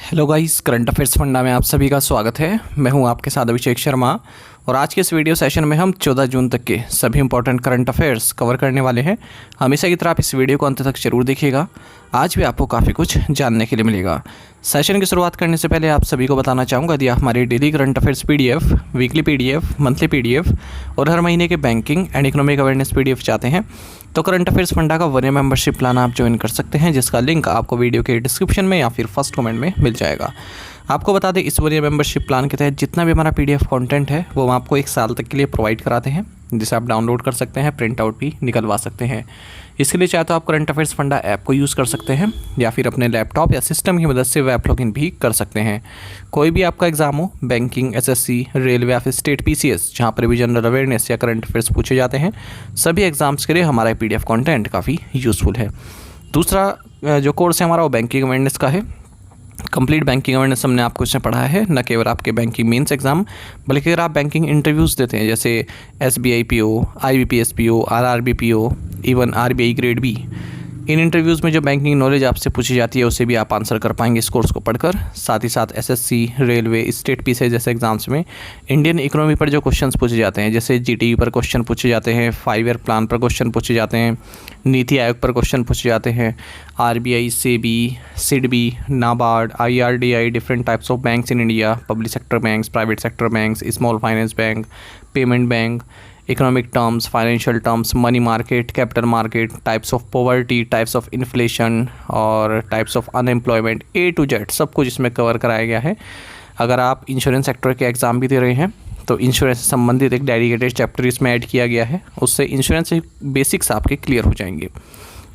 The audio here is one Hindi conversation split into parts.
Hello guys, current affairs funda में आप सभी का स्वागत है। मैं हूं आपके साथ अभिषेक शर्मा और आज के इस वीडियो सेशन में हम 14 जून तक के सभी इंपॉर्टेंट करंट अफेयर्स कवर करने वाले हैं। हमेशा की तरह आप इस वीडियो को अंत तक जरूर देखिएगा। आज भी आपको काफ़ी कुछ जानने के लिए मिलेगा। सेशन की शुरुआत करने से पहले आप सभी को बताना चाहूँगा, यदि आप हमारे daily current affairs PDF, weekly PDF, monthly PDF और हर महीने के banking and economic awareness PDF चाहते हैं तो करंट अफेयर्स फंडा का 1 ईयर मेंबरशिप प्लान आप ज्वाइन कर सकते हैं, जिसका लिंक आपको वीडियो के डिस्क्रिप्शन में या फिर फर्स्ट कमेंट में मिल जाएगा। आपको बता दें, इस 1 ईयर मेंबरशिप प्लान के तहत जितना भी हमारा पीडीएफ कंटेंट है वो हम आपको 1 साल तक के लिए प्रोवाइड कराते हैं, जिसे आप डाउनलोड कर सकते हैं, प्रिंट आउट भी निकलवा सकते हैं। इसके लिए चाहे तो आप करंट अफेयर्स फंडा ऐप को यूज़ कर सकते हैं या फिर अपने लैपटॉप या सिस्टम की मदद से वेब लॉगिन भी कर सकते हैं। कोई भी आपका एग्जाम हो, बैंकिंग, एसएससी, रेलवे या फिर स्टेट पीसीएस, जहाँ पर भी जनरल अवेयरनेस या करंट अफेयर्स पूछे जाते हैं, सभी एग्जाम्स के लिए हमारा पीडीएफ कंटेंट काफ़ी यूज़फुल है। दूसरा जो कोर्स है हमारा वो बैंकिंग अवेयरनेस का है। कंप्लीट बैंकिंग अवेयरनेस हमने आपको इसमें पढ़ाया है, न केवल आपके बैंकिंग मेंस एग्जाम, बल्कि अगर आप बैंकिंग इंटरव्यूज़ देते हैं जैसे SBI PO, IBPS PO, RRB PO, even RBI grade B, इन इंटरव्यूज़ में जो बैंकिंग नॉलेज आपसे पूछी जाती है उसे भी आप आंसर कर पाएंगे इस कोर्स को पढ़कर। साथ ही साथ एसएससी, रेलवे, स्टेट पीसीएस जैसे एग्जाम्स में इंडियन इकोनॉमी पर जो क्वेश्चंस पूछे जाते हैं, जैसे जीटीयू पर क्वेश्चन पूछे जाते हैं, 5 ईयर प्लान पर क्वेश्चन पूछे जाते हैं, नीति आयोग पर क्वेश्चन पूछे जाते हैं, RBI, SEBI, SIDBI, NABARD, IRDI, different types of banks in India, public sector banks, private sector banks, small finance bank, payment bank, economic terms, financial terms, money market, capital market, types of poverty, types of inflation और types of unemployment, A to Z सब कुछ इसमें कवर कराया गया है। अगर आप इंश्योरेंस सेक्टर के एग्ज़ाम भी दे रहे हैं तो इंश्योरेंस से संबंधित एक डेडिकेटेड चैप्टर इसमें ऐड किया गया है, उससे इंश्योरेंस के बेसिक्स आपके क्लियर हो जाएंगे।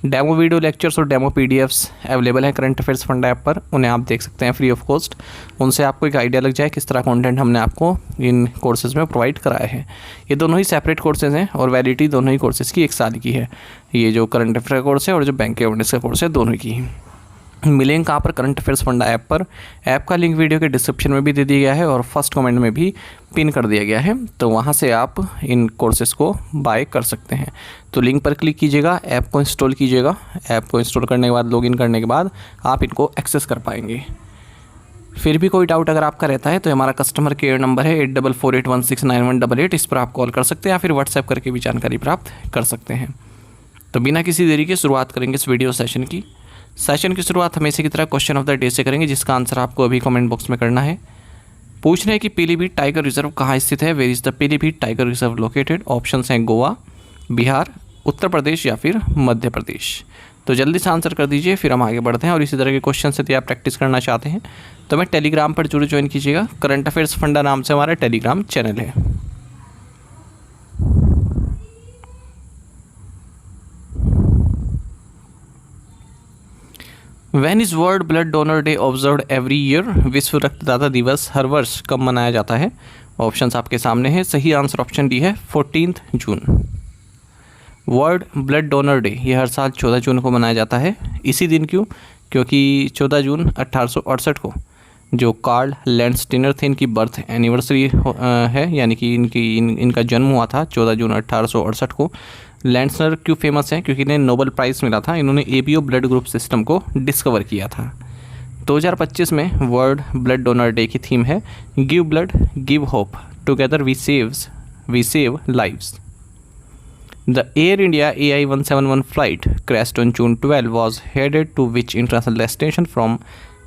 डेमो वीडियो लेक्चर्स और डेमो पीडीएफ्स अवेलेबल हैं करंट अफेयर्स फंड ऐप पर, उन्हें आप देख सकते हैं फ्री ऑफ कॉस्ट। उनसे आपको एक आइडिया लग जाए किस तरह कंटेंट हमने आपको इन कोर्सेज़ में प्रोवाइड कराया है। ये दोनों ही सेपरेट कोर्सेज़ हैं और वैलिडिटी दोनों ही कोर्सेज़ की 1 साल की है। ये जो करंट अफेयर कोर्स है और जो बैंक अवेयरनेस का कोर्स है, दोनों की मिलेंगे कहाँ पर? करंट अफेयर्स फंडा ऐप पर। ऐप का लिंक वीडियो के डिस्क्रिप्शन में भी दे दिया गया है और फर्स्ट कमेंट में भी पिन कर दिया गया है, तो वहाँ से आप इन कोर्सेज़ को बाय कर सकते हैं। तो लिंक पर क्लिक कीजिएगा, ऐप को इंस्टॉल कीजिएगा। ऐप को इंस्टॉल करने के बाद, लॉगिन करने के बाद आप इनको एक्सेस कर पाएंगे। फिर भी कोई डाउट अगर आपका रहता है तो हमारा कस्टमर केयर नंबर है 8448169188, इस पर आप कॉल कर सकते हैं या फिर व्हाट्सएप करके भी जानकारी प्राप्त कर सकते हैं। तो बिना किसी देरी के शुरुआत करेंगे इस वीडियो सेशन की। सेशन की शुरुआत हमेशा की तरह क्वेश्चन ऑफ द डे से करेंगे, जिसका आंसर आपको अभी कमेंट बॉक्स में करना है। पूछ रहे हैं कि पीलीभीत टाइगर रिजर्व कहाँ स्थित है? Where is the Pilibhit tiger reserve located? Options हैं गोवा, बिहार, उत्तर प्रदेश या फिर मध्य प्रदेश। तो जल्दी से आंसर कर दीजिए, फिर हम आगे बढ़ते हैं। और इसी तरह के क्वेश्चन से यदि आप प्रैक्टिस करना चाहते हैं तो मैं टेलीग्राम पर जरूर ज्वाइन कीजिएगा। करंट अफेयर्स फंडा नाम से हमारा टेलीग्राम चैनल है। Van is world blood donor day observed every year? विश्व रक्तदाता दिवस हर वर्ष कब मनाया जाता है? ऑप्शंस आपके सामने हैं। सही आंसर ऑप्शन डी है 14 जून। वर्ल्ड ब्लड डोनर डे ये हर साल 14 जून को मनाया जाता है। इसी दिन क्यों? क्योंकि 14 जून 1868 को जो कार्ल लैंडस्टीनर थे, इनकी बर्थ एनिवर्सरी है, यानी कि इनका जन्म हुआ था 14 जून 1868 को। लैंडस्टीनर क्यों फेमस हैं? क्योंकि इन्हें नोबेल प्राइज़ मिला था, इन्होंने एबीओ ब्लड ग्रुप सिस्टम को डिस्कवर किया था। 2025 में वर्ल्ड ब्लड डोनर डे की थीम है give blood, give hope, together we save lives. The Air India AI-171 flight crashed on June 12 was headed to which international destination from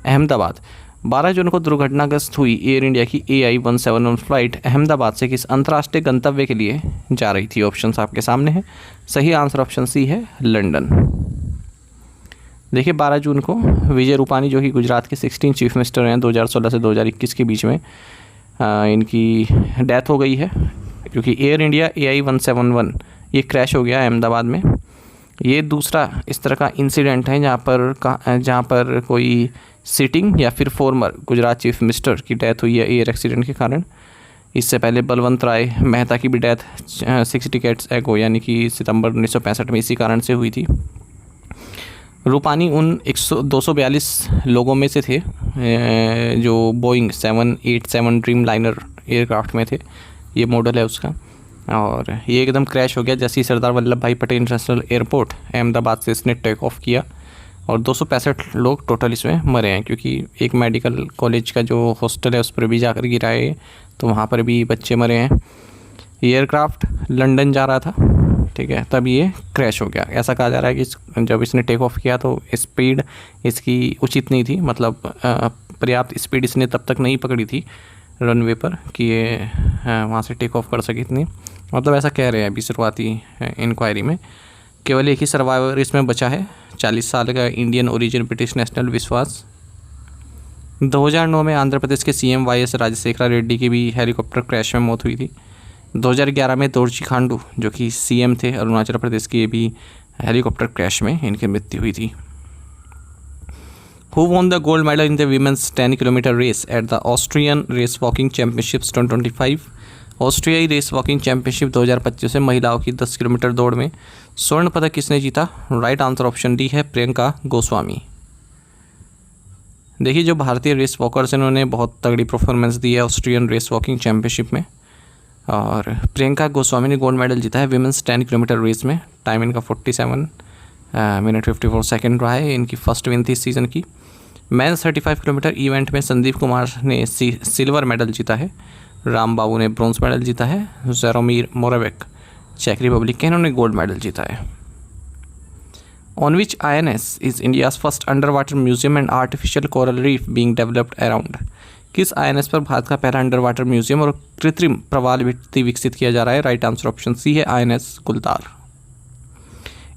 Ahmedabad? 12 जून को दुर्घटनाग्रस्त हुई एयर इंडिया की AI-171 फ्लाइट अहमदाबाद से किस अंतर्राष्ट्रीय गंतव्य के लिए जा रही थी? ऑप्शंस आपके सामने हैं। सही आंसर ऑप्शन सी है लंदन। देखिए, 12 जून को विजय रूपानी, जो कि गुजरात के 16 चीफ मिनिस्टर हैं 2016 से 2021 के बीच में, इनकी डेथ हो गई है क्योंकि एयर इंडिया AI-171 ये क्रैश हो गया अहमदाबाद में। ये दूसरा इस तरह का इंसिडेंट है जहाँ पर कोई सिटिंग या फिर फॉर्मर गुजरात चीफ मिनिस्टर की डेथ हुई है एयर एक्सीडेंट के कारण। इससे पहले बलवंत राय मेहता की भी डेथ 6 डिकेड्स एगो, यानी कि सितंबर 1965 में इसी कारण से हुई थी। रूपानी उन 242 लोगों में से थे जो बोइंग 787 ड्रीम लाइनर एयरक्राफ्ट में थे, ये मॉडल है उसका। और ये एकदम क्रैश हो गया जैसे ही सरदार वल्लभ भाई पटेल इंटरनेशनल एयरपोर्ट अहमदाबाद से इसने टेक ऑफ किया और 265 लोग टोटल इसमें मरे हैं, क्योंकि एक मेडिकल कॉलेज का जो हॉस्टल है उस पर भी जाकर गिरा है, तो वहाँ पर भी बच्चे मरे हैं। एयरक्राफ्ट लंदन जा रहा था, ठीक है, तब ये क्रैश हो गया। ऐसा कहा जा रहा है कि जब इसने टेक ऑफ किया तो स्पीड इसकी उचित नहीं थी, मतलब पर्याप्त स्पीड इसने तब तक नहीं पकड़ी थी रनवे पर कि ये वहाँ से टेक ऑफ कर सके इतनी, मतलब ऐसा कह रहे हैं अभी शुरुआती इंक्वायरी में। केवल एक ही सर्वाइवर इसमें बचा है, 40 साल का इंडियन ओरिजिन ब्रिटिश नेशनल विश्वास। 2009 में आंध्र प्रदेश के सीएम वाईएस राजशेखर रेड्डी की भी हेलीकॉप्टर क्रैश में मौत हुई थी। 2011 में दोरजी खांडू जो कि सीएम थे अरुणाचल प्रदेश के, भी हेलीकॉप्टर क्रैश में इनकी मृत्यु हुई थी। Who won the gold medal in the women's 10 kilometre race at the Austrian race walking championships 2025? ऑस्ट्रियाई रेस वॉकिंग चैंपियनशिप 2025 में महिलाओं की 10 किलोमीटर दौड़ में स्वर्ण पदक किसने जीता? राइट आंसर ऑप्शन डी है प्रियंका गोस्वामी। देखिए, जो भारतीय रेस वॉकर्स हैं उन्होंने बहुत तगड़ी परफॉर्मेंस दी है ऑस्ट्रियन रेस वॉकिंग चैंपियनशिप में, और प्रियंका गोस्वामी ने गोल्ड मेडल जीता है विमेंस 10 किलोमीटर रेस में। टाइम इनका 47 मिनट 54 सेकेंड रहा है। इनकी फर्स्ट विन थी इस सीज़न की। मेंस 35 किलोमीटर इवेंट में संदीप कुमार ने सिल्वर मेडल जीता है। राम बाबू ने ब्रॉन्ज मेडल जीता है। ज़ेरोमीर मोरावेक चेक रिपब्लिक के, इन्होंने गोल्ड मेडल जीता है। On which INS is India's first under water museum and artificial coral reef being developed around? किस INS पर भारत का पहला अंडर वाटर म्यूजियम और कृत्रिम प्रवाल भित्ति विकसित किया जा रहा है? राइट आंसर ऑप्शन सी है INS गुलदार।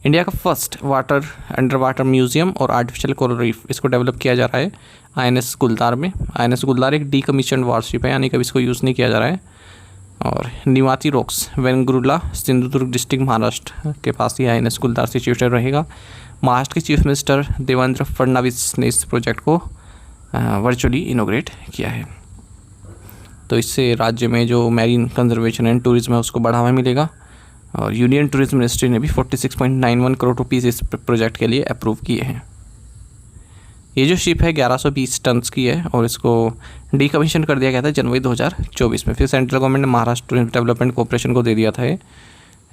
इंडिया का फर्स्ट अंडर वाटर म्यूजियम और आर्टिफिशियल कोरल रीफ, इसको डेवलप किया जा रहा है INS गुलदार में। INS गुलदार एक डीकमीशन्ड वारशिप है, यानी कभी इसको यूज़ नहीं किया जा रहा है। और निवाती रॉक्स वेंगुर्ला सिंधुदुर्ग डिस्ट्रिक्ट महाराष्ट्र के पास ही INS गुलदार सिचुएटेड रहेगा। महाराष्ट्र के चीफ मिनिस्टर देवेंद्र फडणवीस ने इस प्रोजेक्ट को वर्चुअली इनोग्रेट किया है। तो इससे राज्य में जो मैरीन कंजर्वेशन एंड टूरिज्म है उसको बढ़ावा मिलेगा। और यूनियन टूरिज्म मिनिस्ट्री ने भी 46.91 करोड़ रुपीज़ इस प्रोजेक्ट के लिए अप्रूव किए हैं। ये जो शिप है 1120 टन की है और इसको डीकमीशन कर दिया गया था जनवरी 2024 में। फिर सेंट्रल गवर्नमेंट ने महाराष्ट्र टूरिज्म डेवलपमेंट कॉर्पोरेशन को दे दिया था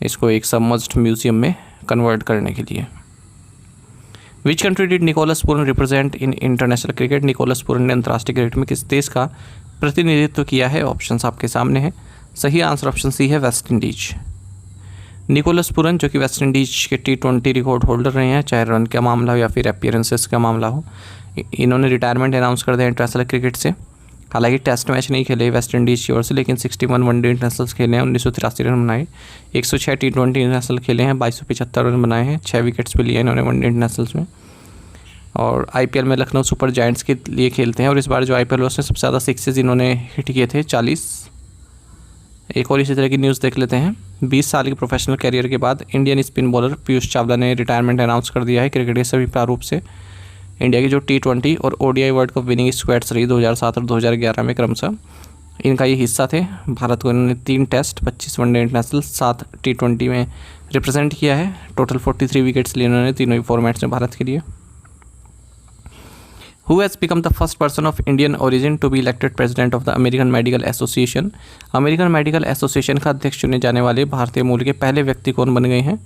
इसको एक सबमर्ज्ड म्यूजियम में कन्वर्ट करने के लिए। Which country did Nicholas Pooran represent in international cricket? Nicholas Pooran ने अंतर्राष्ट्रीय क्रिकेट में किस देश का प्रतिनिधित्व किया है? ऑप्शंस आपके सामने है। सही आंसर ऑप्शन सी है वेस्ट इंडीज। निकोलस पूरन जो कि वेस्ट इंडीज के T20 रिकॉर्ड होल्डर रहे हैं, चाहे रन का मामला हो या फिर अपीयरेंसेस का मामला हो, इन्होंने रिटायरमेंट अनाउंस कर दिया इंटरनेशनल क्रिकेट से। हालांकि टेस्ट मैच नहीं खेले वेस्ट इंडीज़ की ओर से, लेकिन 61 वनडे इंटरनेशनल खेले हैं, 1983 रन बनाए। 106 T20 इंटरनेशनल खेले हैं, 2275 रन बनाए हैं, 6 विकेट्स भी लिए इन्होंने वनडे इंटरनेशनल्स में। और IPL में लखनऊ सुपर जायंट्स के लिए खेलते हैं और इस बार जो IPL उसमें सबसे ज़्यादा सिक्सेज इन्होंने हिट किए थे 40। एक और इसी तरह की न्यूज़ देख लेते हैं। 20 साल के प्रोफेशनल कैरियर के बाद Indian spin bowler Piyush Chawla ने रिटायरमेंट अनाउंस कर दिया है क्रिकेट के सभी प्रारूप से। इंडिया की जो T20 और ODI world cup winning squads रही 2007 और 2011 में क्रमशः, इनका ये हिस्सा थे। भारत को इन्होंने 3 टेस्ट, 25 वनडे इंटरनेशनल, 7 T20 में रिप्रेजेंट किया है। टोटल 43 विकेट्स लिए इन्होंने तीनों ही फॉर्मेट्स में भारत के लिए। Who has become the first person of Indian origin to be elected president of the American Medical Association? American medical association का अध्यक्ष चुने जाने वाले भारतीय मूल के पहले व्यक्ति कौन बन गए हैं?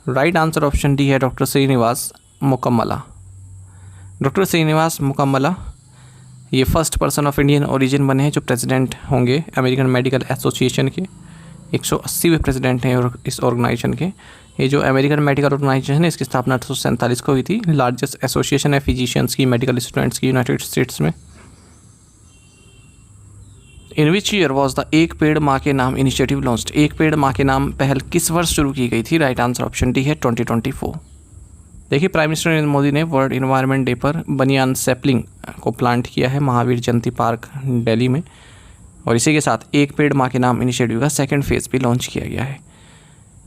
राइट आंसर ऑप्शन डी है डॉक्टर श्रीनिवास मुकम्मला। डॉक्टर श्रीनिवास मुकम्मला ये first person of Indian origin बने हैं जो प्रेसिडेंट होंगे अमेरिकन मेडिकल एसोसिएशन के। 180वें प्रेसिडेंट हैं और इस ऑर्गेनाइजेशन के। ये जो अमेरिकन मेडिकल ऑर्गेनाइजेशन है इसकी स्थापना 1847 को हुई थी। लार्जेस्ट एसोसिएशन है फिजिशियंस की, मेडिकल स्टूडेंट्स की यूनाइटेड स्टेट्स में। इन विच ईयर वॉज द एक पेड़ माँ के नाम इनिशिएटिव लॉन्च्ड? एक पेड़ माँ के नाम पहल किस वर्ष शुरू की गई थी? राइट आंसर ऑप्शन डी है 2024। देखिए, प्राइम मिनिस्टर नरेंद्र मोदी ने वर्ल्ड इन्वायरमेंट डे पर बनियान सैपलिंग को प्लांट किया है महावीर जयंती पार्क दिल्ली में। और इसी के साथ एक पेड़ माँ के नाम इनिशिएटिव का सेकंड फेज़ भी लॉन्च किया गया है।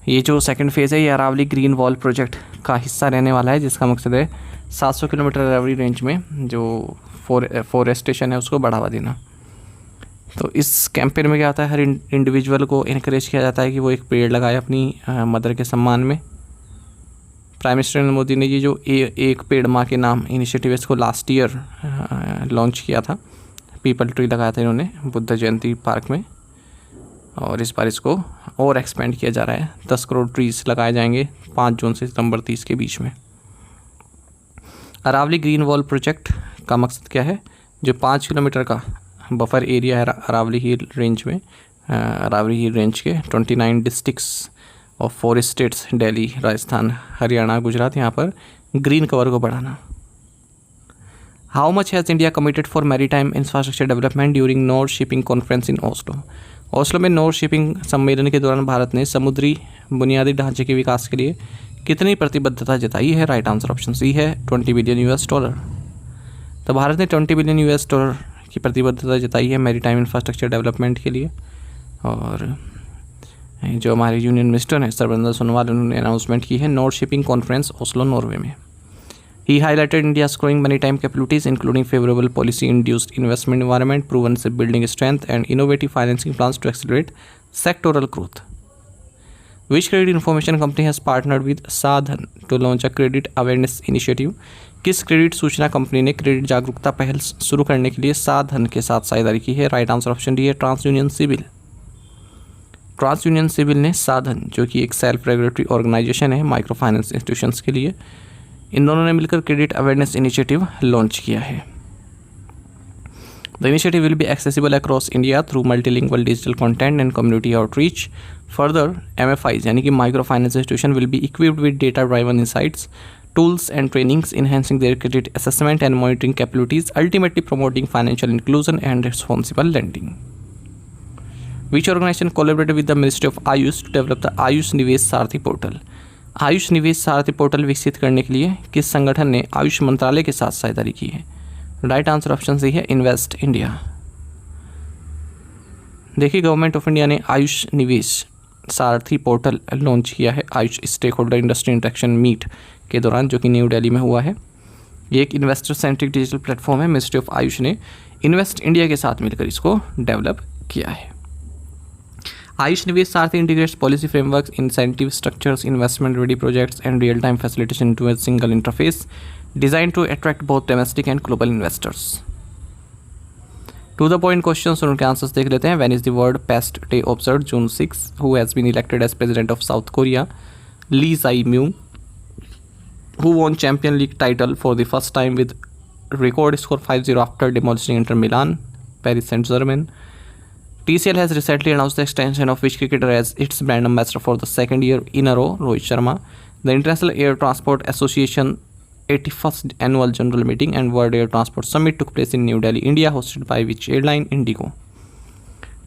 ये जो सेकंड फेज़ है ये अरावली ग्रीन वॉल प्रोजेक्ट का हिस्सा रहने वाला है, जिसका मकसद है 700 किलोमीटर अरावली रेंज में जो फॉरेस्टेशन है उसको बढ़ावा देना। तो इस कैंपेन में क्या आता है, हर इंडिविजुअल को इनकरेज किया जाता है कि वो एक पेड़ लगाए अपनी मदर के सम्मान में। प्राइम मिनिस्टर नरेंद्र मोदी ने ये जो एक पेड़ माँ के नाम इनिशिएटिव इसको लास्ट ईयर लॉन्च किया था। पीपल ट्री लगाया था इन्होंने बुद्ध जयंती पार्क में, और इस बार इसको और एक्सपेंड किया जा रहा है। 10 करोड़ ट्रीज लगाए जाएंगे 5 जून से सितंबर 30 के बीच में। अरावली ग्रीन वॉल प्रोजेक्ट का मकसद क्या है? जो 5 किलोमीटर का बफर एरिया है अरावली हिल रेंज में, अरावली हिल रेंज के 29 districts of 4 states Delhi, Rajasthan, Haryana, Gujarat, यहाँ पर ग्रीन कवर को बढ़ाना। How much has India committed for maritime infrastructure development during north shipping conference in Oslo? Oslo में नॉर्थ शिपिंग सम्मेलन के दौरान भारत ने समुद्री बुनियादी ढांचे के विकास के लिए कितनी प्रतिबद्धता जताई है? राइट आंसर ऑप्शन सी है, $20 बिलियन। तो भारत ने $20 बिलियन की प्रतिबद्धता जताई है मैरीटाइम इंफ्रास्ट्रक्चर डेवलपमेंट के लिए। और जो हमारे यूनियन मिनिस्टर हैं सर्बानंद सोनोवाल, उन्होंने अनाउंसमेंट की है north shipping conference Oslo, Norway में। He highlighted India's growing maritime capabilities, including favorable policy-induced investment environment, proven shipbuilding strength, and innovative financing plans to accelerate sectoral growth. Which credit information company has partnered with Sadhan to launch a credit awareness initiative? किस क्रेडिट सूचना कंपनी ने क्रेडिट जागरूकता पहल शुरू करने के लिए साधन के साथ साझेदारी की है? राइट आंसर ऑप्शन डी है, TransUnion CIBIL. TransUnion CIBIL ने साधन, जो कि एक सेल्फ रेगुलेटरी ऑर्गेनाइजेशन है माइक्रो फाइनेंस इंस्टीट्यूशंस के लिए, इन दोनों ने मिलकर क्रेडिट अवेयरनेस इनिशिएटिव लॉन्च किया है। The initiative will be accessible across India through multilingual digital content and community outreach. Further MFIs यानी कि micro finance institution will be equipped with data driven insights, tools and trainings enhancing their credit assessment and monitoring capabilities, ultimately promoting financial inclusion and responsible lending. Which organization collaborated with the Ministry of Ayush to develop the Ayush Nivesh Sarathi portal? Ayush Nivesh Saarthi portal विकसित करने के लिए किस संगठन ने आयुष मंत्रालय के साथ साझेदारी की है? राइट आंसर ऑप्शन सी है, इन्वेस्ट इंडिया। देखिए, गवर्नमेंट ऑफ इंडिया ने आयुष निवेश सारथी पोर्टल लॉन्च किया है Ayush stakeholder industry interaction meet के दौरान, जो कि न्यू दिल्ली में हुआ है। ये एक इन्वेस्टर सेंट्रिक डिजिटल प्लेटफॉर्म है। मिनिस्ट्री ऑफ आयुष ने इन्वेस्ट इंडिया के साथ मिलकर इसको डेवलप किया है। आयुष निवेश सारथी integrates policy frameworks, incentive structures, investment ready projects, and real-time facilitation into a single interface designed to attract both domestic and global investors. To the point questions और उनके आंसर्स देख लेते हैं। When is the World Pest Day observed? June 6. Who has been elected as president of South Korea? Lee Jae-myung. Who won Champions League title for the first time with record score 5-0 after demolishing Inter Milan, Paris Saint-Germain? TCL has recently announced the extension of which cricketer as its brand ambassador for the second year in a row? Rohit Sharma. The International Air Transport Association 81st Annual General Meeting and World Air Transport Summit took place in New Delhi, India, hosted by which airline? Indigo.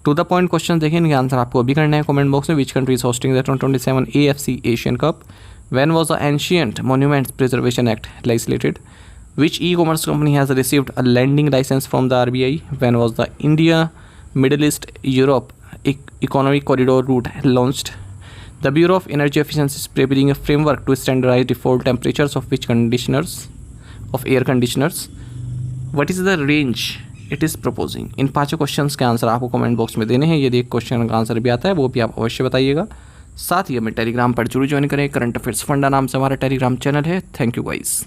To the point questions देखें, इनके आंसर आपको अभी करना है कमेंट बॉक्स में। Which country is hosting the 2027 AFC Asian Cup? When was the Ancient Monuments Preservation Act legislated? Which e-commerce company has received a lending license from the RBI? When was the India Middle East Europe Economic Corridor route launched? The Bureau of Energy Efficiency is preparing a framework to standardize default temperatures of which air conditioners? What is the range it is proposing? In 5 questions के आंसर आपको कमेंट बॉक्स में देने हैं। यदि एक क्वेश्चन का आंसर भी आता है वो भी आप अवश्य बताइएगा। साथ ही हमें टेलीग्राम पर जरूर ज्वाइन करें। करंट अफेयर्स फंडा नाम से हमारा टेलीग्राम चैनल है। Thank you guys.